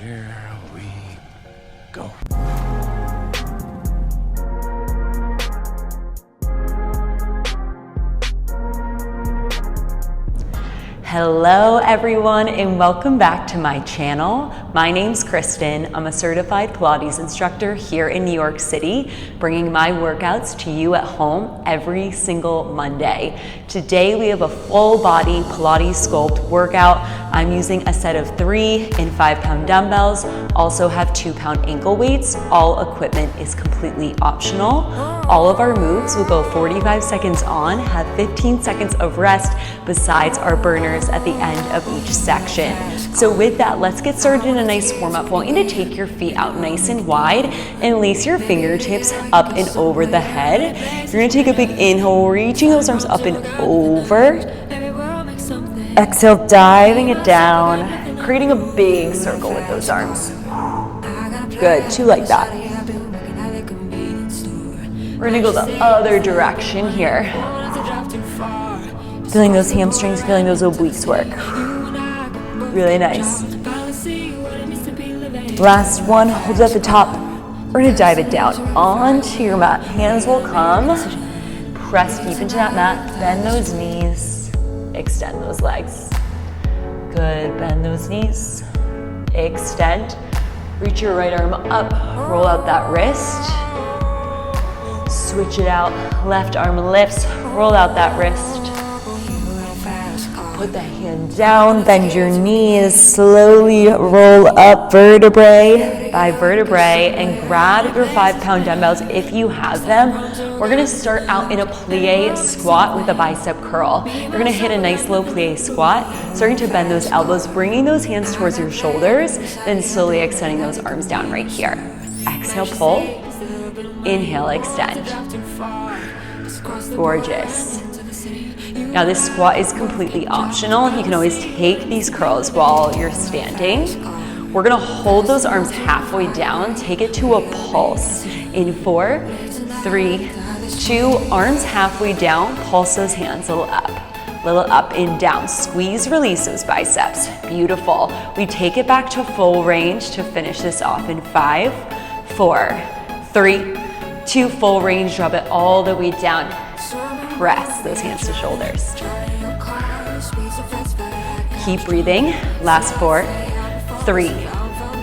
Here we go. Hello everyone and welcome back to my channel. My name's Kristen. I'm a certified Pilates instructor here in New York City, bringing my workouts to you at home every single Monday. Today we have a full body Pilates Sculpt workout. I'm using a set of 3 and 5 pound dumbbells, also have 2 pound ankle weights. All equipment is completely optional. All of our moves will go 45 seconds on, have 15 seconds of rest besides our burners at the end of each section. So with that, let's get started in a nice warm up. I want you to take your feet out nice and wide and lace your fingertips up and over the head. You're gonna take a big inhale, reaching those arms up and over. Exhale, diving it down, creating a big circle with those arms. Good, 2 like that. We're gonna go the other direction here. Feeling those hamstrings, feeling those obliques work. Really nice. Last one, hold it at the top. We're gonna dive it down onto your mat. Hands will come. Press deep into that mat. Bend those knees. Extend those legs. Good, bend those knees. Extend. Reach your right arm up. Roll out that wrist. Switch it out. Left arm lifts. Roll out that wrist. Put the hand down, bend your knees, slowly roll up vertebrae by vertebrae and grab your 5 pound dumbbells if you have them. We're gonna start out in a plie squat with a bicep curl. You're gonna hit a nice low plie squat, starting to bend those elbows, bringing those hands towards your shoulders, then slowly extending those arms down right here. Exhale, pull, inhale, extend. Gorgeous. Now this squat is completely optional. You can always take these curls while you're standing. We're gonna hold those arms halfway down, take it to a pulse. In 4, 3, 2, arms halfway down, pulse those hands a little up and down. Squeeze, release those biceps. Beautiful. We take it back to full range to finish this off in 5, 4, 3, 2, full range, drop it all the way down. Press those hands to shoulders. Keep breathing. Last 4, 3,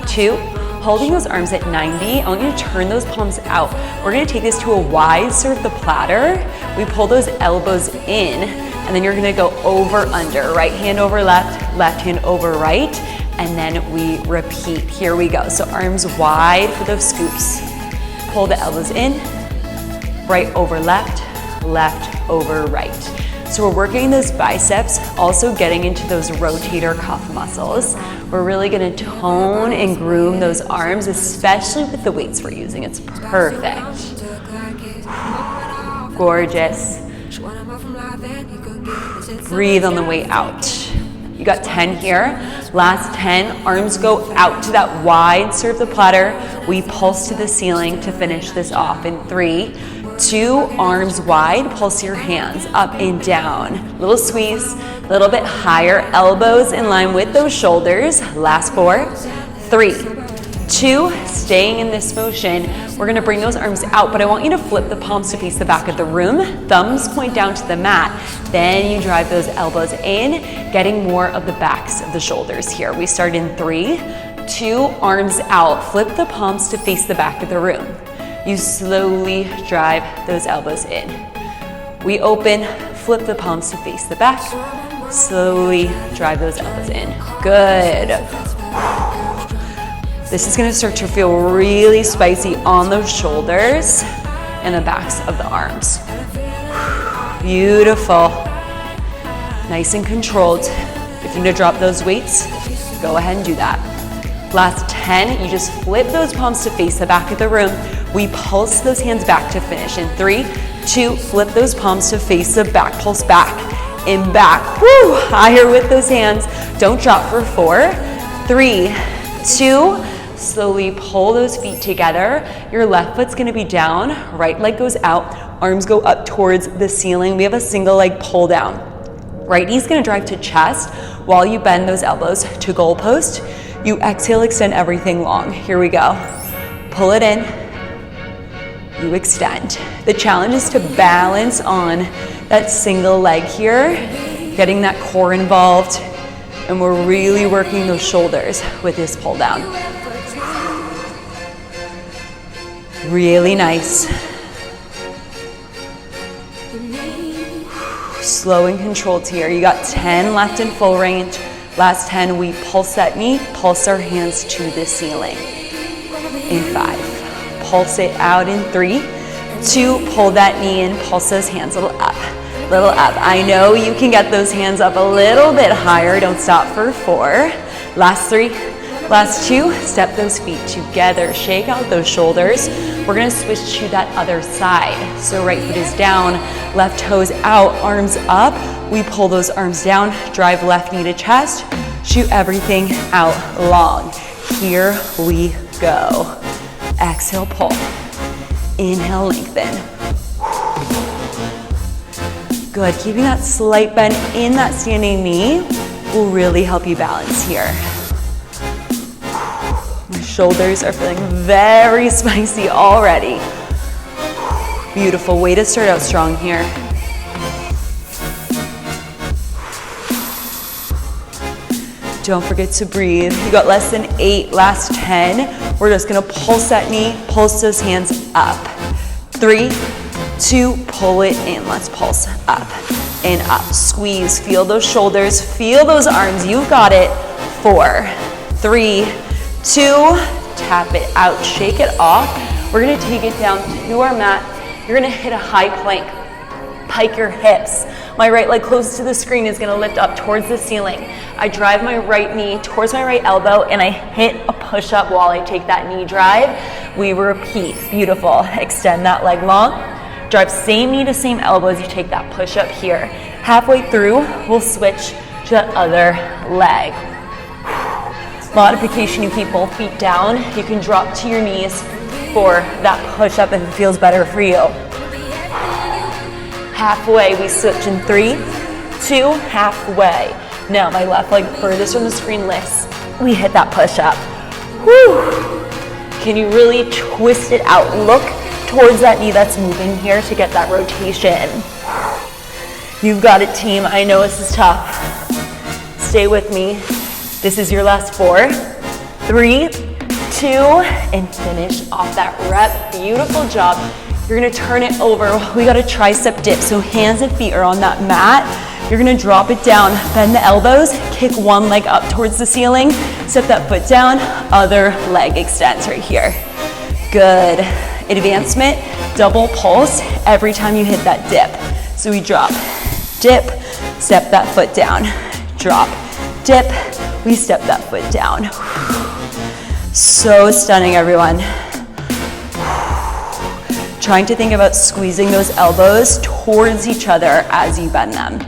2, holding those arms at 90. I want you to turn those palms out. We're gonna take this to a wide serve the platter. We pull those elbows in, and then you're gonna go over, under. Right hand over left hand over right, and then we repeat. Here we go. So arms wide for those scoops. Pull the elbows in, right over left, left over right. So we're working those biceps, also getting into those rotator cuff muscles. We're really gonna tone and groom those arms, especially with the weights we're using. It's perfect. Gorgeous. Breathe on the way out. You got 10 here. Last 10, arms go out to that wide serve the platter. We pulse to the ceiling to finish this off in 3, 2, arms wide, pulse your hands up and down. Little squeeze, a little bit higher, elbows in line with those shoulders. Last 4, 3, 2, staying in this motion. We're gonna bring those arms out, but I want you to flip the palms to face the back of the room. Thumbs point down to the mat. Then you drive those elbows in, getting more of the backs of the shoulders here. We start in 3, 2, arms out. Flip the palms to face the back of the room. You slowly drive those elbows in. We open, flip the palms to face the back. Slowly drive those elbows in. Good. This is gonna start to feel really spicy on those shoulders and the backs of the arms. Beautiful. Nice and controlled. If you need to drop those weights, go ahead and do that. Last 10, you just flip those palms to face the back of the room. We pulse those hands back to finish. In 3, 2, flip those palms to face the back, pulse back and back. Woo, higher with those hands. Don't drop for 4, 3, 2, slowly pull those feet together. Your left foot's gonna be down, right leg goes out, arms go up towards the ceiling. We have a single leg pull down. Right knee's gonna drive to chest, while you bend those elbows to goalpost. You exhale, extend everything long. Here we go. Pull it in. You extend. The challenge is to balance on that single leg here, getting that core involved, and we're really working those shoulders with this pull down. Really nice. Slow and controlled here. You got 10 left in full range. Last 10, we pulse that knee, pulse our hands to the ceiling. In 5, pulse it out in 3, 2, pull that knee in, pulse those hands a little up, little up. I know you can get those hands up a little bit higher. Don't stop for 4. Last 3, last 2, step those feet together. Shake out those shoulders. We're gonna switch to that other side. So right foot is down, left toes out, arms up. We pull those arms down, drive left knee to chest, shoot everything out long. Here we go. Exhale, pull. Inhale, lengthen. Good, keeping that slight bend in that standing knee will really help you balance here. My shoulders are feeling very spicy already. Beautiful, way to start out strong here. Don't forget to breathe. You got less than 8, last 10. We're just gonna pulse that knee, pulse those hands up. 3, 2, pull it in. Let's pulse up and up. Squeeze, feel those shoulders, feel those arms. You've got it. 4, 3, 2, tap it out, shake it off. We're gonna take it down to our mat. You're gonna hit a high plank. Pike your hips. My right leg close to the screen is gonna lift up towards the ceiling. I drive my right knee towards my right elbow and I hit a push-up while I take that knee drive. We repeat, beautiful. Extend that leg long. Drive same knee to same elbow as you take that push-up here. Halfway through, we'll switch to the other leg. Modification, you keep both feet down. You can drop to your knees for that push-up if it feels better for you. Halfway, we switch in 3, 2, halfway. Now my left leg furthest from the screen lifts. We hit that push up. Woo! Can you really twist it out? Look towards that knee that's moving here to get that rotation. You've got it, team. I know this is tough. Stay with me. This is your last 4, 3, 2, and finish off that rep. Beautiful job. You're gonna turn it over. We got a tricep dip, so hands and feet are on that mat. You're gonna drop it down, bend the elbows, kick one leg up towards the ceiling, step that foot down, other leg extends right here. Good. Advancement, double pulse every time you hit that dip. So we drop, dip, step that foot down, drop, dip, we step that foot down. So stunning, everyone. Trying to think about squeezing those elbows towards each other as you bend them.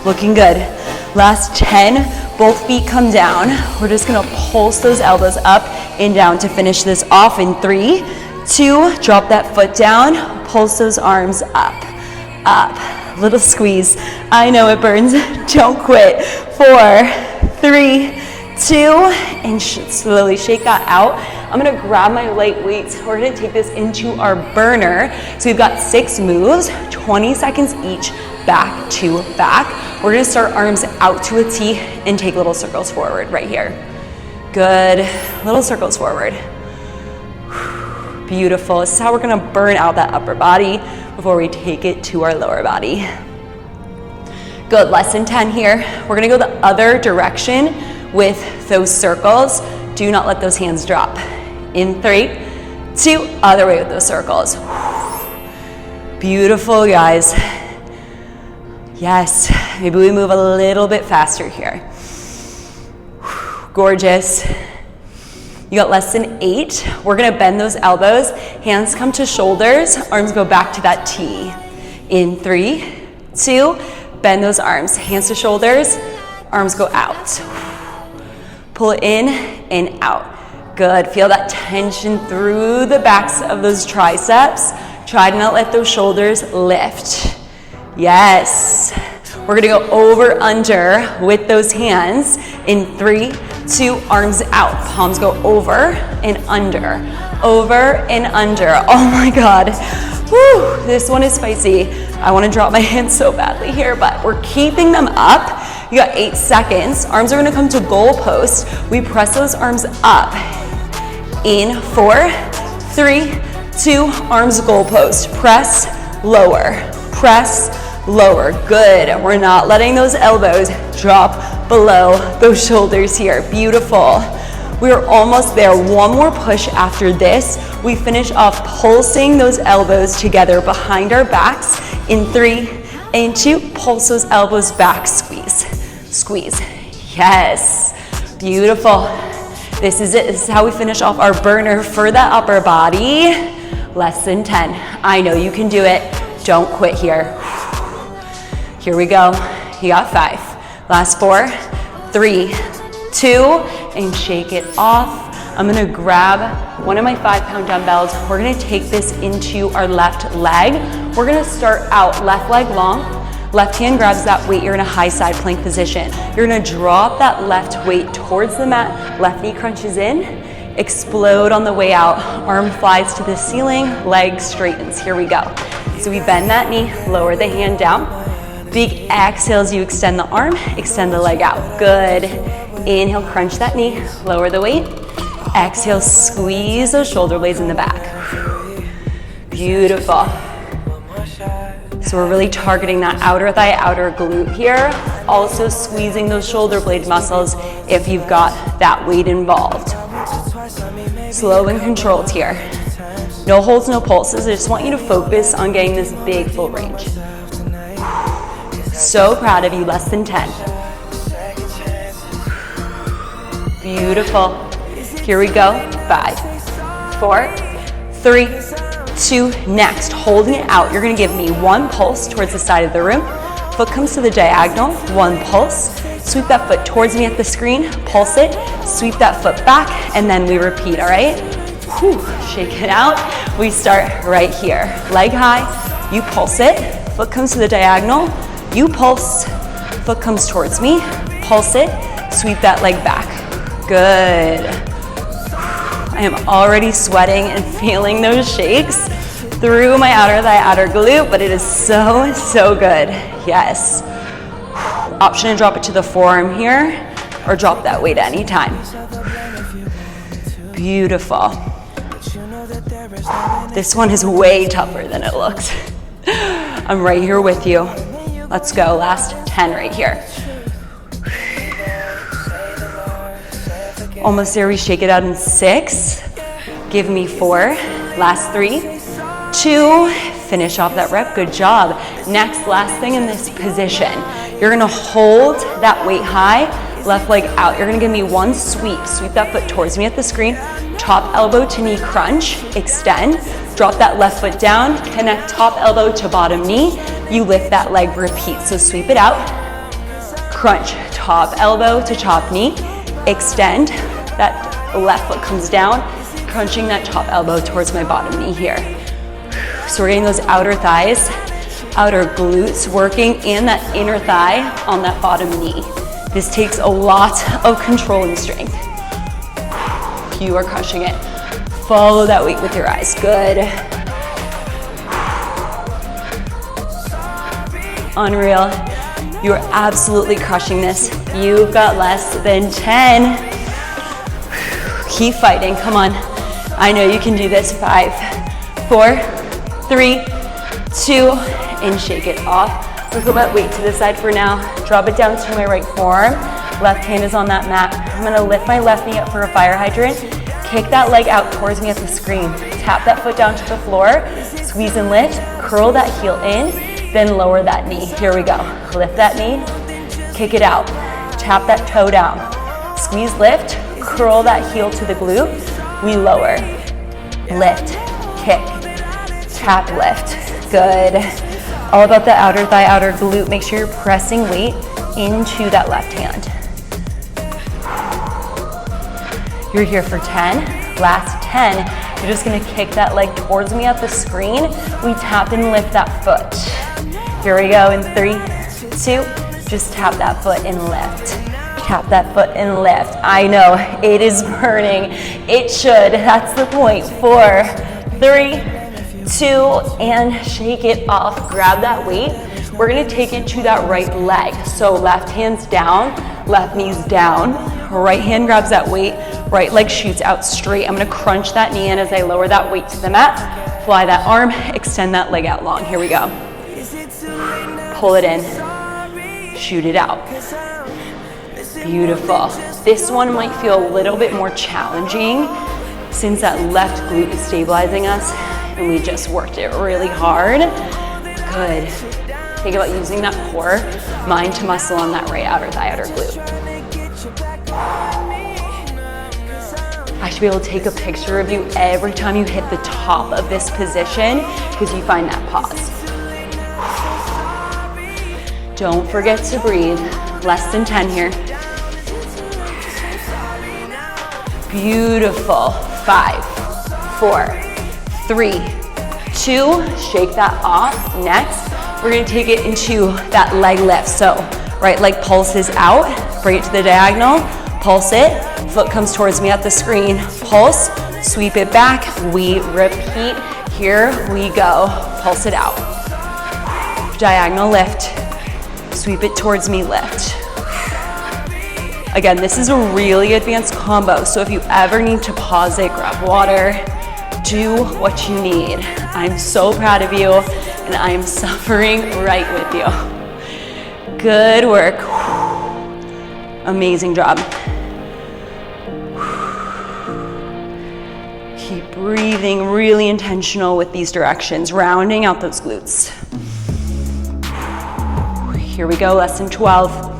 Looking good. Last 10, both feet come down. We're just gonna pulse those elbows up and down to finish this off in 3, 2, drop that foot down, pulse those arms up, up. Little squeeze. I know it burns, don't quit. 4, 3, 2, and slowly shake that out. I'm gonna grab my light weights. We're gonna take this into our burner. So we've got 6 moves, 20 seconds each, back to back. We're gonna start arms out to a T and take little circles forward right here. Good, little circles forward. Beautiful, this is how we're gonna burn out that upper body before we take it to our lower body. Good, less than 10 here. We're gonna go the other direction with those circles. Do not let those hands drop. In 3, 2, other way with those circles. Beautiful, guys. Yes, maybe we move a little bit faster here. Gorgeous. You got less than 8. We're gonna bend those elbows. Hands come to shoulders, arms go back to that T. In 3, 2, bend those arms. Hands to shoulders, arms go out. Pull it in and out. Good, feel that tension through the backs of those triceps. Try to not let those shoulders lift. Yes. We're gonna go over, under with those hands in 3, 2, arms out. Palms go over and under. Over and under. Oh my God. Whew, this one is spicy. I wanna drop my hands so badly here, but we're keeping them up. You got 8 seconds. Arms are gonna come to goal post. We press those arms up. In 4, 3, 2, arms goal post. Press, lower, press, lower. Good. We're not letting those elbows drop below those shoulders here. Beautiful. We're almost there. One more push after this. We finish off pulsing those elbows together behind our backs. In 3 and 2, pulse those elbows back, squeeze, squeeze. Yes, beautiful. This is it. This is how we finish off our burner for the upper body. Less than 10. I know you can do it. Don't quit here. Here we go. You got 5. Last 4, 3, 2, and shake it off. I'm gonna grab one of my 5-pound dumbbells. We're gonna take this into our left leg. We're gonna start out left leg long. Left hand grabs that weight. You're in a high side plank position. You're gonna drop that left weight towards the mat. Left knee crunches in. Explode on the way out. Arm flies to the ceiling. Leg straightens. Here we go. So we bend that knee. Lower the hand down. Big exhale as you extend the arm. Extend the leg out. Good. Inhale, crunch that knee. Lower the weight. Exhale, squeeze those shoulder blades in the back. Beautiful. So we're really targeting that outer thigh, outer glute here. Also squeezing those shoulder blade muscles if you've got that weight involved. Slow and controlled here. No holds, no pulses. I just want you to focus on getting this big full range. So proud of you, less than 10. Beautiful. Here we go. 5, 4, 3, 2, next. Holding it out, you're gonna give me 1 pulse towards the side of the room. Foot comes to the diagonal, 1 pulse. Sweep that foot towards me at the screen, pulse it, sweep that foot back, and then we repeat, all right? Whew, shake it out. We start right here. Leg high, you pulse it, foot comes to the diagonal, you pulse, foot comes towards me, pulse it, sweep that leg back. Good. I am already sweating and feeling those shakes through my outer thigh, outer glute, but it is so, so good. Yes. Option to drop it to the forearm here or drop that weight anytime. Beautiful. This one is way tougher than it looks. I'm right here with you. Let's go. Last 10 right here. Almost there. We shake it out in 6. Give me 4. Last 3, 2. Finish off that rep. Good job. Next, last thing in this position. You're gonna hold that weight high, left leg out. You're gonna give me 1 sweep. Sweep that foot towards me at the screen. Top elbow to knee crunch. Extend. Drop that left foot down. Connect top elbow to bottom knee. You lift that leg. Repeat. So sweep it out. Crunch. Top elbow to top knee. Extend. That left foot comes down. Crunching that top elbow towards my bottom knee here. So we're getting those outer thighs, outer glutes working, and that inner thigh on that bottom knee. This takes a lot of control and strength. You are crushing it. Follow that weight with your eyes. Good. Unreal. You are absolutely crushing this. You've got less than 10. Keep fighting. Come on. I know you can do this. 5, 4, 3, 2, and shake it off. Wiggle that weight to the side for now. Drop it down to my right forearm. Left hand is on that mat. I'm gonna lift my left knee up for a fire hydrant. Kick that leg out towards me at the screen. Tap that foot down to the floor. Squeeze and lift. Curl that heel in. Then lower that knee. Here we go. Lift that knee. Kick it out. Tap that toe down. Squeeze, lift. Curl that heel to the glute. We lower. Lift. Kick. Tap, lift. Good. All about the outer thigh, outer glute. Make sure you're pressing weight into that left hand. You're here for 10. Last 10. You're just gonna kick that leg towards me at the screen. We tap and lift that foot. Here we go in 3, 2, just tap that foot and lift. Tap that foot and lift. I know, it is burning. It should, that's the point. 4, 3, 2, and shake it off. Grab that weight. We're gonna take it to that right leg. So left hand's down, left knee's down, right hand grabs that weight, right leg shoots out straight. I'm gonna crunch that knee in as I lower that weight to the mat, fly that arm, extend that leg out long. Here we go. Pull it in, shoot it out. Beautiful. This one might feel a little bit more challenging since that left glute is stabilizing us and we just worked it really hard. Good. Think about using that core, mind to muscle on that right outer thigh, outer glute. I should be able to take a picture of you every time you hit the top of this position because you find that pause. Don't forget to breathe. Less than 10 here. Beautiful. 5, 4, 3, 2. Shake that off. Next, we're gonna take it into that leg lift. So right leg pulses out, bring it to the diagonal, pulse it, foot comes towards me at the screen, pulse, sweep it back, we repeat. Here we go, pulse it out. Diagonal lift, sweep it towards me, lift. Again, this is a really advanced combo, so if you ever need to pause it, grab water, do what you need. I'm so proud of you, and I'm suffering right with you. Good work. Amazing job. Keep breathing, really intentional with these directions, rounding out those glutes. Here we go, less than 12.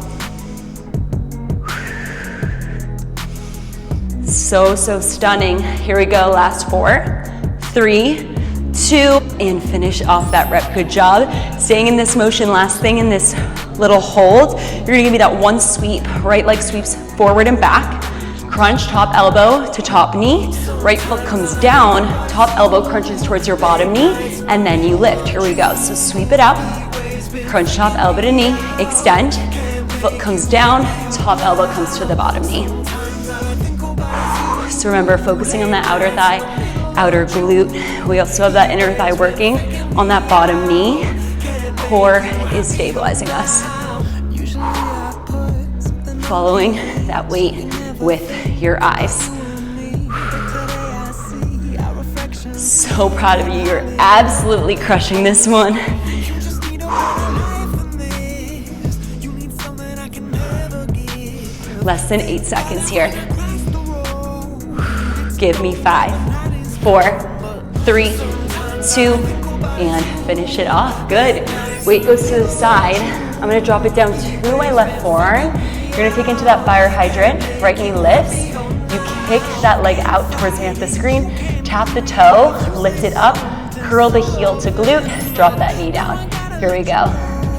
So stunning. Here we go, last 4, 3, 2, and finish off that rep. Good job. Staying in this motion, last thing in this little hold, you're gonna give me that one sweep. Right leg sweeps forward and back. Crunch top elbow to top knee. Right foot comes down, top elbow crunches towards your bottom knee, and then you lift. Here we go. So sweep it up, crunch top elbow to knee, extend, foot comes down, top elbow comes to the bottom knee. So remember, focusing on that outer thigh, outer glute. We also have that inner thigh working on that bottom knee. Core is stabilizing us. Following that weight with your eyes. So proud of you. You're absolutely crushing this one. Less than 8 seconds here. Give me 5, 4, 3, 2, and finish it off. Good. Weight goes to the side. I'm gonna drop it down to my left forearm. You're gonna take into that fire hydrant. Right knee lifts. You kick that leg out towards me at the screen. Tap the toe, lift it up, curl the heel to glute, drop that knee down. Here we go.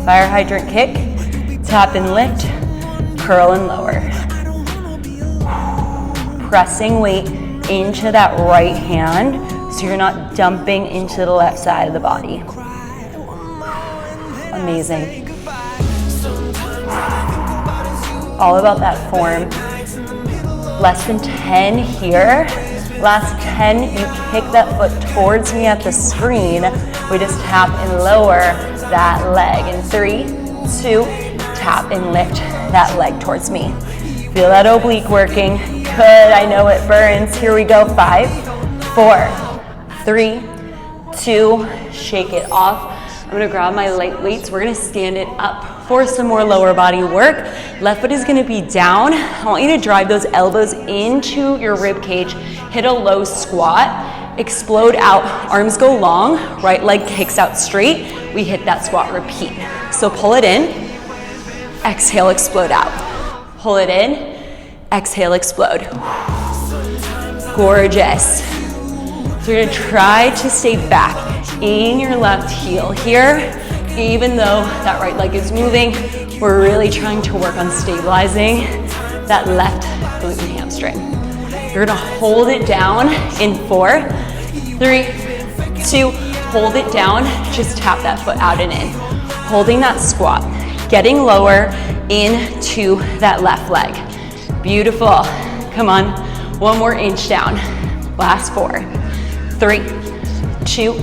Fire hydrant kick, tap and lift, curl and lower. Pressing weight into that right hand so you're not dumping into the left side of the body. Amazing. All about that form. Less than 10 here. Last 10, you kick that foot towards me at the screen. We just tap and lower that leg. In 3, 2, tap and lift that leg towards me. Feel that oblique working. Good, I know it burns. Here we go, 5, 4, 3, 2, shake it off. I'm gonna grab my light weights. We're gonna stand it up for some more lower body work. Left foot is gonna be down. I want you to drive those elbows into your rib cage. Hit a low squat, explode out, arms go long, right leg kicks out straight. We hit that squat, repeat. So pull it in, exhale, explode out. Pull it in, exhale, explode. Gorgeous. So you're gonna try to stay back in your left heel here. Even though that right leg is moving, we're really trying to work on stabilizing that left glute and hamstring. You're gonna hold it down in 4, 3, 2, hold it down, just tap that foot out and in. Holding that squat, getting lower into that left leg. Beautiful. Come on, one more inch down. Last 4, 3, 2,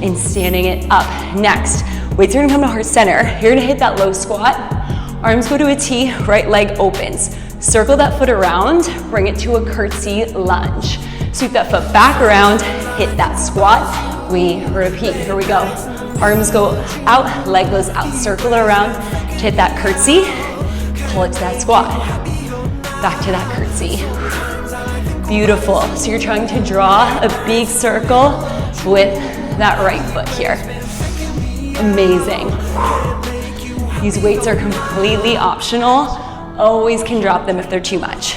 and standing it up. Next, weights are gonna come to heart center. You're gonna hit that low squat. Arms go to a T, right leg opens. Circle that foot around, bring it to a curtsy lunge. Sweep that foot back around, hit that squat. We repeat, here we go. Arms go out, leg goes out. Circle around, hit that curtsy, pull it to that squat. Back to that curtsy. Beautiful. So you're trying to draw a big circle with that right foot here. Amazing. These weights are completely optional. Always can drop them if they're too much.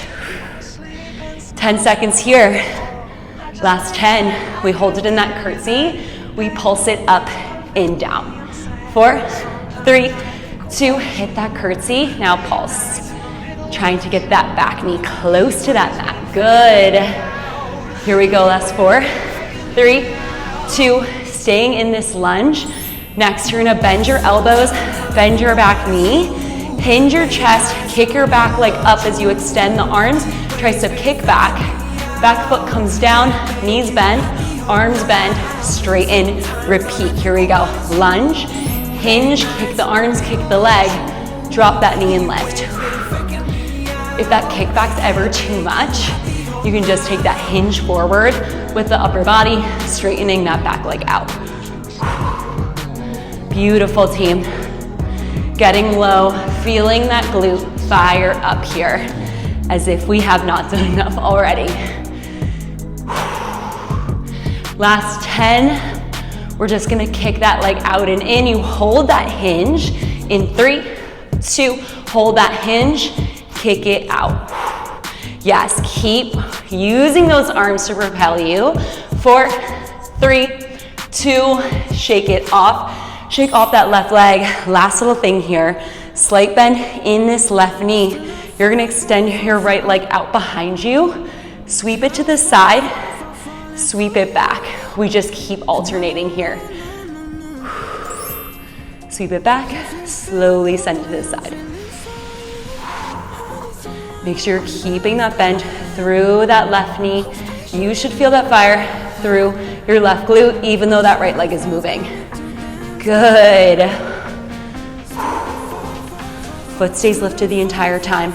10 seconds here. Last 10. We hold it in that curtsy. We pulse it up and down. 4, 3, 2, hit that curtsy. Now pulse. Trying to get that back knee close to that mat. Good. Here we go, last 4, 3, 2, staying in this lunge. Next, you're gonna bend your elbows, bend your back knee, hinge your chest, kick your back leg up as you extend the arms, tricep kick back. Back foot comes down, knees bend, arms bend, straighten, repeat. Here we go. Lunge, hinge, kick the arms, kick the leg, drop that knee and lift. If that kickback's ever too much, you can just take that hinge forward with the upper body, straightening that back leg out. Beautiful, team. Getting low, feeling that glute fire up here, as if we have not done enough already. Last 10, we're just gonna kick that leg out and in. You hold that hinge in 3, 2, hold that hinge, kick it out. Yes, keep using those arms to propel you. 4, 3, 2, shake it off. Shake off that left leg. Last little thing here, slight bend in this left knee. You're gonna extend your right leg out behind you, sweep it to the side, sweep it back. We just keep alternating here. Sweep it back, slowly send it to the side. Make sure you're keeping that bend through that left knee. You should feel that fire through your left glute, even though that right leg is moving. Good. Foot stays lifted the entire time.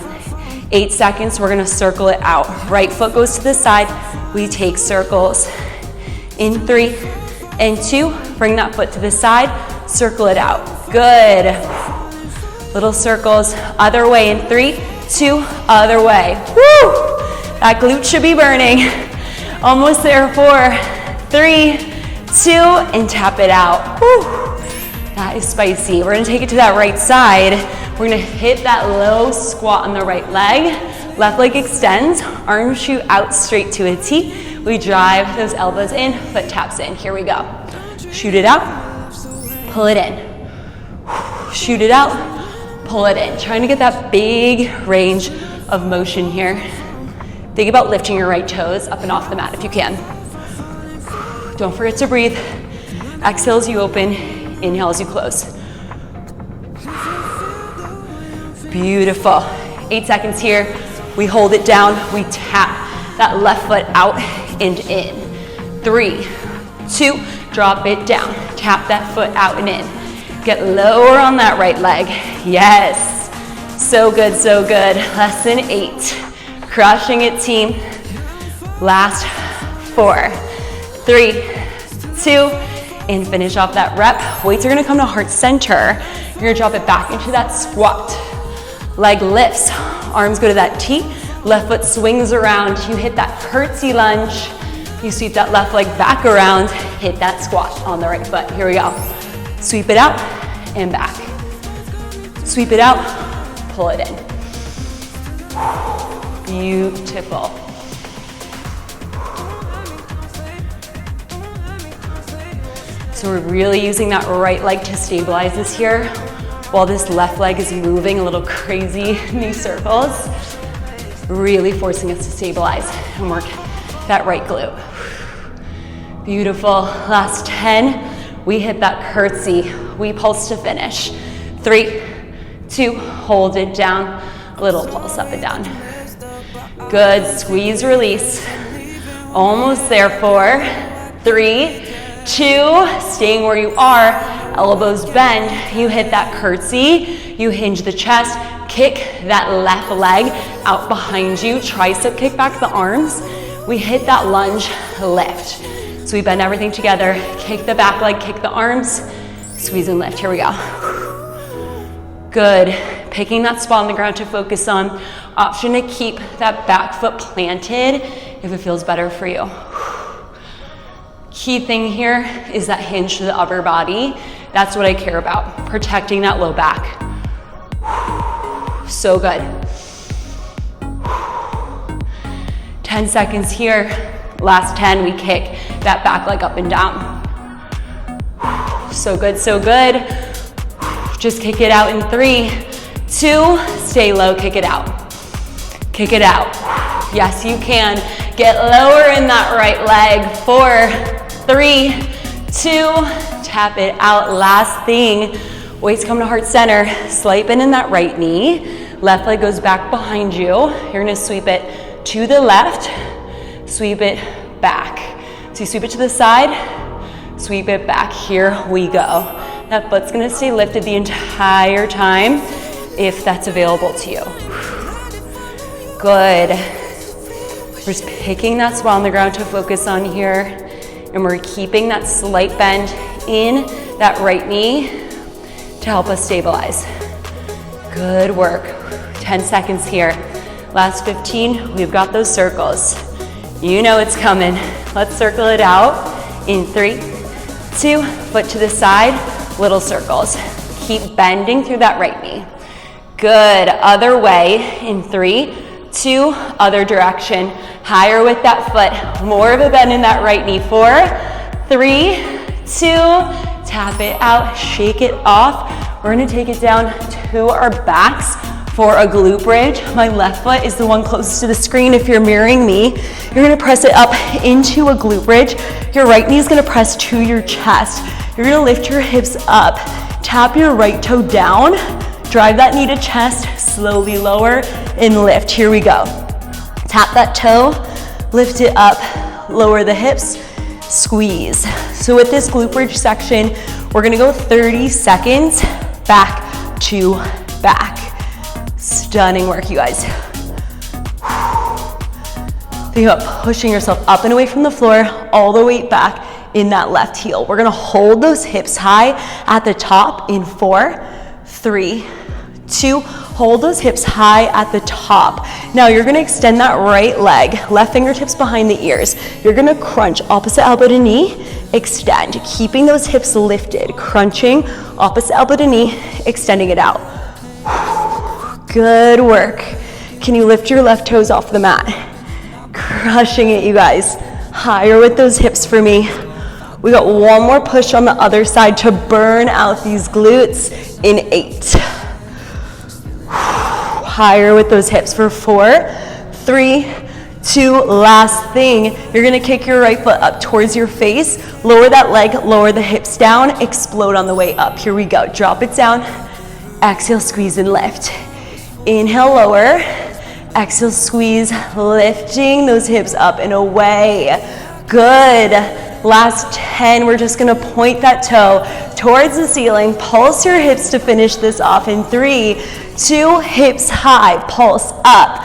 8 seconds, we're gonna circle it out. Right foot goes to the side. We take circles. In 3 and 2, bring that foot to the side, circle it out. Good. Little circles, other way in 3, 2, other way. Woo! That glute should be burning. Almost there, 4, 3, 2, and tap it out. Woo! That is spicy. We're gonna take it to that right side. We're gonna hit that low squat on the right leg. Left leg extends, arms shoot out straight to a T. We drive those elbows in, foot taps in. Here we go. Shoot it out, pull it in. Shoot it out, pull it in. Trying to get that big range of motion here. Think about lifting your right toes up and off the mat if you can. Don't forget to breathe. Exhale as you open, inhale as you close. Beautiful. 8 seconds here. We hold it down. We tap that left foot out and in. 3, 2, drop it down. Tap that foot out and in. Get lower on that right leg. Yes. So good, so good. Lesson 8. Crushing it, team. Last 4, 3, 2, and finish off that rep. Weights are gonna come to heart center. You're gonna drop it back into that squat. Leg lifts, arms go to that T, left foot swings around, you hit that curtsy lunge, you sweep that left leg back around, hit that squat on the right foot. Here we go. Sweep it out and back. Sweep it out, pull it in. Beautiful. So we're really using that right leg to stabilize this here, while this left leg is moving a little crazy knee circles, really forcing us to stabilize and work that right glute. Beautiful. Last 10, we hit that curtsy. We pulse to finish. 3, 2, hold it down, little pulse up and down. Good, squeeze, release. Almost there, 4, 3, 2, staying where you are, elbows bend, you hit that curtsy, you hinge the chest, kick that left leg out behind you, tricep kick back the arms, we hit that lunge, lift. So we bend everything together, kick the back leg, kick the arms, squeeze and lift, here we go. Good, picking that spot on the ground to focus on, option to keep that back foot planted if it feels better for you. Key thing here is that hinge to the upper body. That's what I care about, protecting that low back. So good. 10 seconds here. Last 10, we kick that back leg up and down. So good, so good. Just kick it out in 3, 2, stay low, kick it out. Kick it out. Yes, you can. Get lower in that right leg. 4, 3, 2, tap it out. Last thing, weights come to heart center. Slight bend in that right knee. Left leg goes back behind you. You're gonna sweep it to the left, sweep it back. So you sweep it to the side, sweep it back. Here we go. That foot's gonna stay lifted the entire time if that's available to you. Good. We're just picking that spot on the ground to focus on here. And we're keeping that slight bend in that right knee to help us stabilize. Good work. 10 seconds here. Last 15, we've got those circles. You know it's coming. Let's circle it out in 3, 2, foot to the side, little circles. Keep bending through that right knee. Good, other way in 3, 2, other direction. Higher with that foot, more of a bend in that right knee. 4, 3, 2, tap it out, shake it off. We're gonna take it down to our backs for a glute bridge. My left foot is the one closest to the screen. If you're mirroring me, you're gonna press it up into a glute bridge. Your right knee is gonna press to your chest. You're gonna lift your hips up, tap your right toe down, drive that knee to chest, slowly lower and lift. Here we go. Tap that toe, lift it up, lower the hips, squeeze. So with this glute bridge section, we're gonna go 30 seconds back to back. Stunning work, you guys. Think about pushing yourself up and away from the floor, all the way back in that left heel. We're gonna hold those hips high at the top in 4, 3, 2, hold those hips high at the top. Now you're gonna extend that right leg, left fingertips behind the ears. You're gonna crunch opposite elbow to knee, extend, keeping those hips lifted, crunching opposite elbow to knee, extending it out. Good work. Can you lift your left toes off the mat? Crushing it, you guys. Higher with those hips for me. We got one more push on the other side to burn out these glutes in 8. Higher with those hips for 4, 3, 2, last thing. You're gonna kick your right foot up towards your face, lower that leg, lower the hips down, explode on the way up. Here we go, drop it down, exhale, squeeze and lift. Inhale, lower, exhale, squeeze, lifting those hips up and away. Good. Last 10, we're just gonna point that toe towards the ceiling, pulse your hips to finish this off in 3, 2, hips high, pulse up,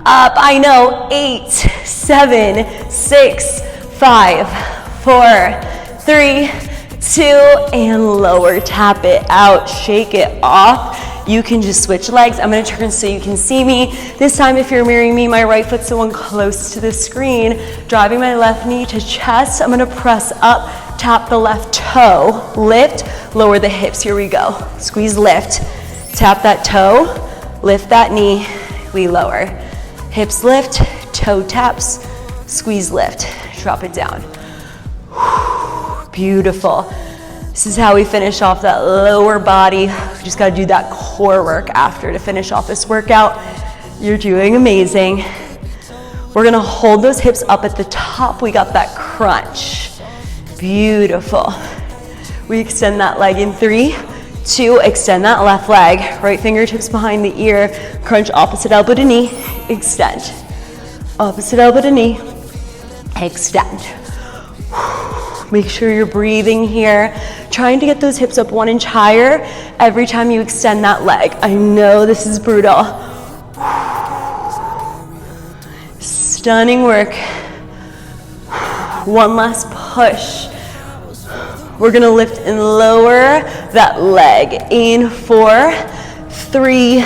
up, I know, 8, 7, 6, 5, 4, 3, 2, and lower, tap it out, shake it off. You can just switch legs. I'm gonna turn so you can see me. This time, if you're mirroring me, my right foot's the one close to the screen, driving my left knee to chest. I'm gonna press up, tap the left toe, lift, lower the hips. Here we go. Squeeze, lift. Tap that toe, lift that knee, we lower. Hips lift, toe taps, squeeze, lift. Drop it down. Beautiful. This is how we finish off that lower body. We just gotta do that core work after to finish off this workout. You're doing amazing. We're gonna hold those hips up at the top. We got that crunch. Beautiful. We extend that leg in 3, 2, extend that left leg, right fingertips behind the ear, crunch opposite elbow to knee, extend. Opposite elbow to knee, extend. Make sure you're breathing here, trying to get those hips up 1 inch higher every time you extend that leg. I know this is brutal. Stunning work. One last push. We're gonna lift and lower that leg. In 4, 3,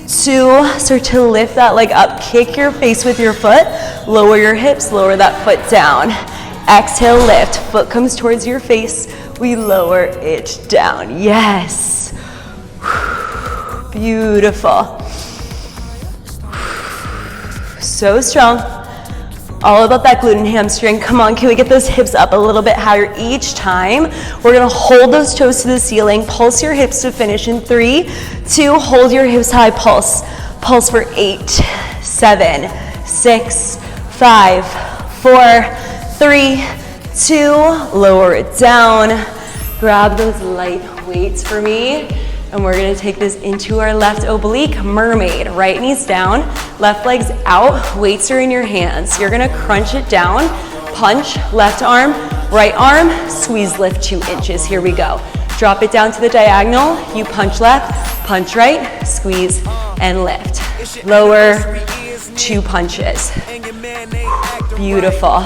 2, start to lift that leg up. Kick your face with your foot. Lower your hips, lower that foot down. Exhale, lift. Foot comes towards your face. We lower it down. Yes. Beautiful. So strong. All about that glute and hamstring. Come on, can we get those hips up a little bit higher each time? We're gonna hold those toes to the ceiling. Pulse your hips to finish in 3, 2, hold your hips high, pulse. Pulse for 8, 7, 6, 5, 4, 3, 2, lower it down. Grab those light weights for me. And we're gonna take this into our left oblique, mermaid. Right knee's down, left leg's out, weights are in your hands. You're gonna crunch it down, punch, left arm, right arm, squeeze, lift 2 inches. Here we go. Drop it down to the diagonal, you punch left, punch right, squeeze, and lift. Lower, 2 punches. Beautiful.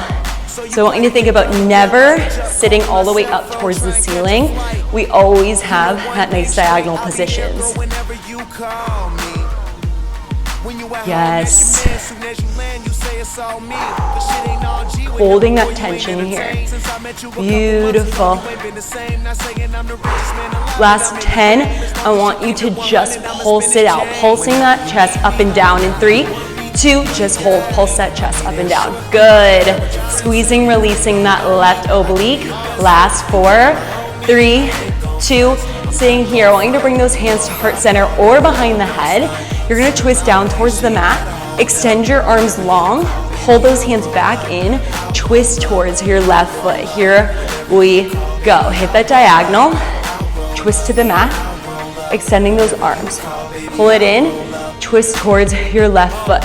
So I want you to think about never sitting all the way up towards the ceiling. We always have that nice diagonal positions. Yes. Holding that tension here. Beautiful. Last 10, I want you to just pulse it out. Pulsing that chest up and down in 3, 2, just hold, pulse that chest up and down. Good. Squeezing, releasing that left oblique. Last 4, 3, 2, staying here. I want you to bring those hands to heart center or behind the head. You're gonna twist down towards the mat. Extend your arms long. Pull those hands back in. Twist towards your left foot. Here we go. Hit that diagonal. Twist to the mat. Extending those arms. Pull it in. Twist towards your left foot.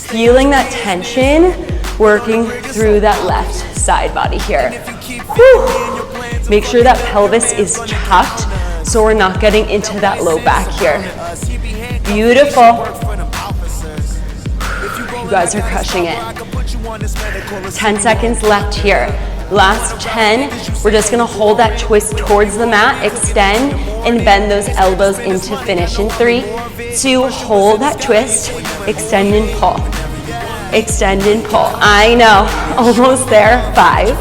Feeling that tension working through that left side body here. Whew. Make sure that pelvis is tucked so we're not getting into that low back here. Beautiful. You guys are crushing it. 10 seconds left here. Last 10, we're just gonna hold that twist towards the mat, extend and bend those elbows into finish in 3, 2, hold that twist, extend and pull. Extend and pull. I know, almost there. 5,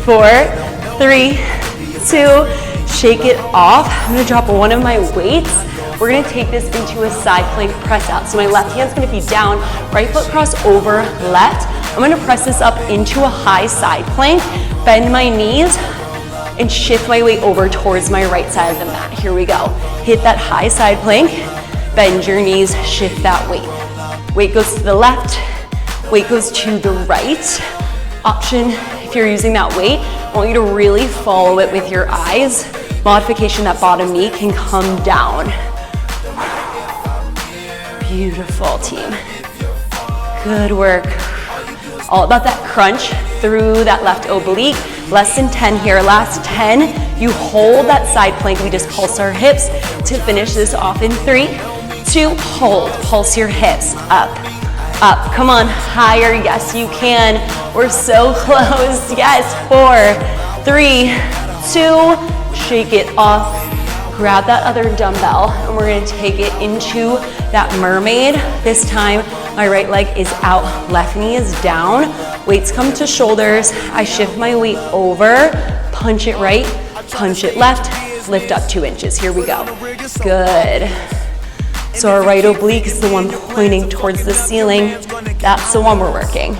4, 3, 2, shake it off. I'm gonna drop one of my weights. We're gonna take this into a side plank press out. So my left hand's gonna be down, right foot cross over left. I'm gonna press this up into a high side plank, bend my knees, and shift my weight over towards my right side of the mat. Here we go. Hit that high side plank, bend your knees, shift that weight. Weight goes to the left, weight goes to the right. Option, if you're using that weight, I want you to really follow it with your eyes. Modification, that bottom knee can come down. Beautiful, team. Good work. All about that crunch through that left oblique. Less than 10 here. Last 10, you hold that side plank. We just pulse our hips to finish this off in 3, 2, hold. Pulse your hips up, up. Come on, higher. Yes, you can. We're so close. Yes, 4, 3, 2, shake it off. Grab that other dumbbell and we're gonna take it into that mermaid. This time, my right leg is out, left knee is down. Weights come to shoulders. I shift my weight over, punch it right, punch it left, lift up 2 inches. Here we go. Good. So our right oblique is the one pointing towards the ceiling. That's the one we're working.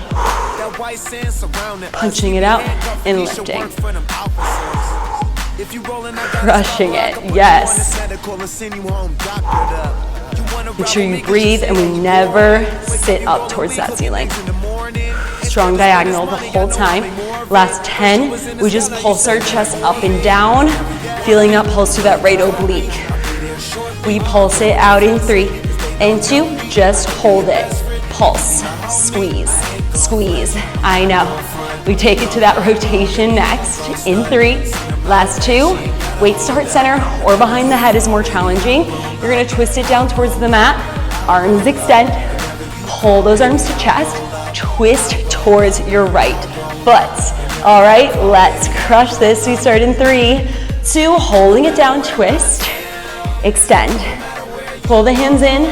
Punching it out and lifting. Crushing it, yes. Make sure you breathe and we never sit up towards that ceiling. Strong diagonal the whole time. Last 10, we just pulse our chest up and down. Feeling that pulse through that right oblique. We pulse it out in 3 and 2. Just hold it. Pulse, squeeze, squeeze. I know. We take it to that rotation next in 3. Last 2. Weights to heart center or behind the head is more challenging. You're gonna twist it down towards the mat. Arms extend. Pull those arms to chest. Twist towards your right foot. All right, let's crush this. We start in 3, 2, holding it down, twist, extend. Pull the hands in,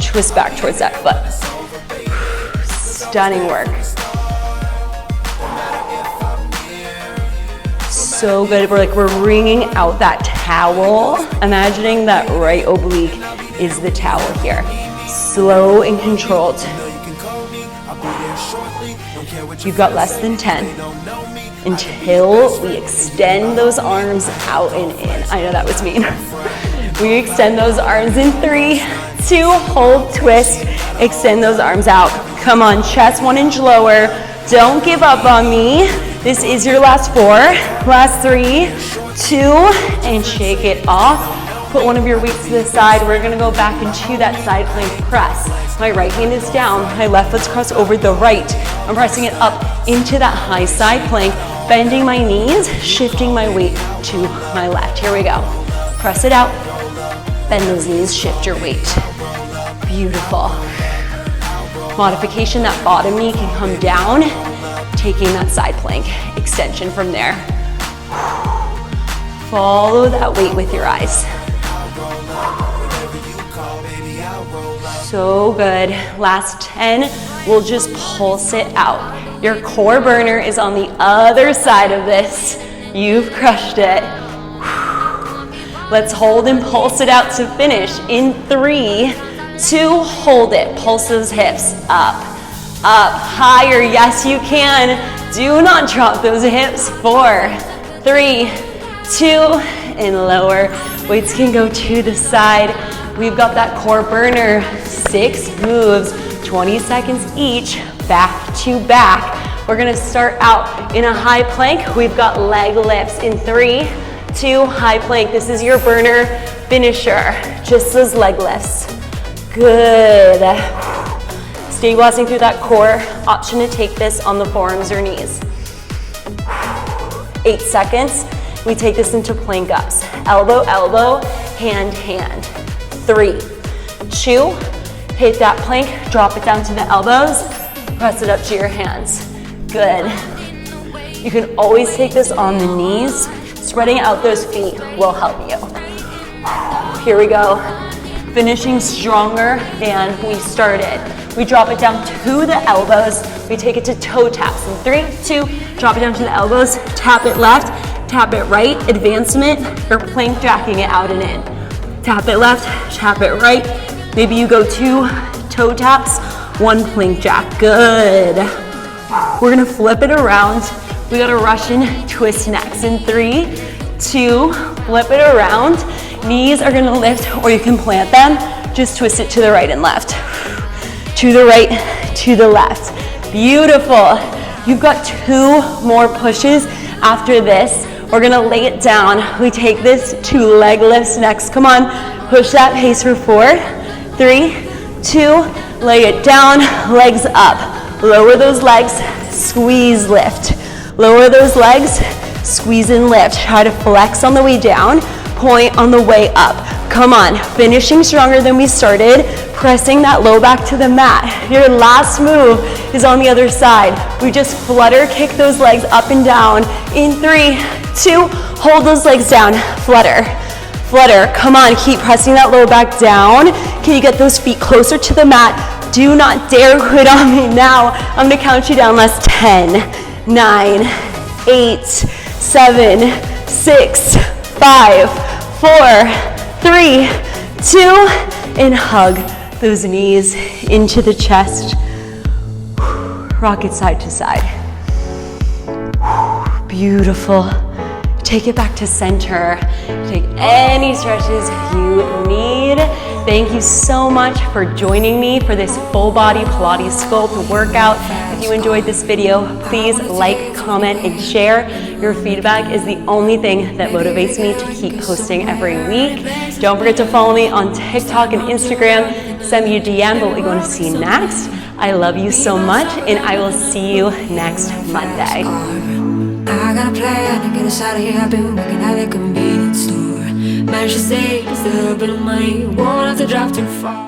twist back towards that foot. Stunning work. So good. We're wringing out that towel. Imagining that right oblique is the towel here. Slow and controlled. You've got less than 10 until we extend those arms out and in. I know that was mean. We extend those arms in 3, 2, hold, twist, extend those arms out. Come on, chest 1 inch lower. Don't give up on me. This is your last 4. Last 3, 2, and shake it off. Put one of your weights to the side. We're gonna go back into that side plank press. My right hand is down, my left foot's crossed over the right. I'm pressing it up into that high side plank, bending my knees, shifting my weight to my left. Here we go. Press it out, bend those knees, shift your weight. Beautiful. Modification, that bottom knee can come down, taking that side plank extension from there. Follow that weight with your eyes. So good. Last 10, we'll just pulse it out. Your core burner is on the other side of this. You've crushed it. Let's hold and pulse it out to finish. In 3, 2, hold it. Pulse those hips up, up, higher. Yes, you can. Do not drop those hips. 4, 3, 2, and lower. Weights can go to the side. We've got that core burner. 6 moves, 20 seconds each, back to back. We're gonna start out in a high plank. We've got leg lifts in 3, 2, high plank. This is your burner finisher. Just those leg lifts. Good. Stabilizing through that core. Option to take this on the forearms or knees. 8 seconds. We take this into plank ups. Elbow, elbow, hand, hand. 3, 2, hit that plank, drop it down to the elbows, press it up to your hands. Good. You can always take this on the knees. Spreading out those feet will help you. Here we go. Finishing stronger than we started. We drop it down to the elbows. We take it to toe taps. In 3, 2, drop it down to the elbows, tap it left, tap it right, advancement, or plank jacking it out and in. Tap it left, tap it right. Maybe you go 2 toe taps, 1 plank jack. Good. We're gonna flip it around. We got a Russian twist next. In 3, 2, flip it around. Knees are gonna lift, or you can plant them. Just twist it to the right and left. To the right, to the left. Beautiful. You've got 2 more pushes after this. We're gonna lay it down. We take this to leg lifts next. Come on, push that pace for 4, 3, 2, lay it down, legs up. Lower those legs, squeeze, lift. Lower those legs, squeeze and lift. Try to flex on the way down, point on the way up. Come on, finishing stronger than we started, pressing that low back to the mat. Your last move is on the other side. We just flutter, kick those legs up and down. In 3, 2, hold those legs down, flutter, flutter. Come on, keep pressing that low back down. Can you get those feet closer to the mat? Do not dare quit on me now. I'm gonna count you down. Last 10, 9, 8, 7, 6, 5, 4, 3, 2, and hug those knees into the chest. Rock it side to side. Beautiful. Take it back to center. Take any stretches you need. Thank you so much for joining me for this full body Pilates sculpt workout. If you enjoyed this video, please like, comment, and share. Your feedback is the only thing that motivates me to keep posting every week. Don't forget to follow me on TikTok and Instagram. Send me a DM about what you want to see next. I love you so much, and I will see you next Monday. I got a plan to get us out of here. I've been working at a convenience store. Managed to save just a little bit of money. Won't have to drive too far.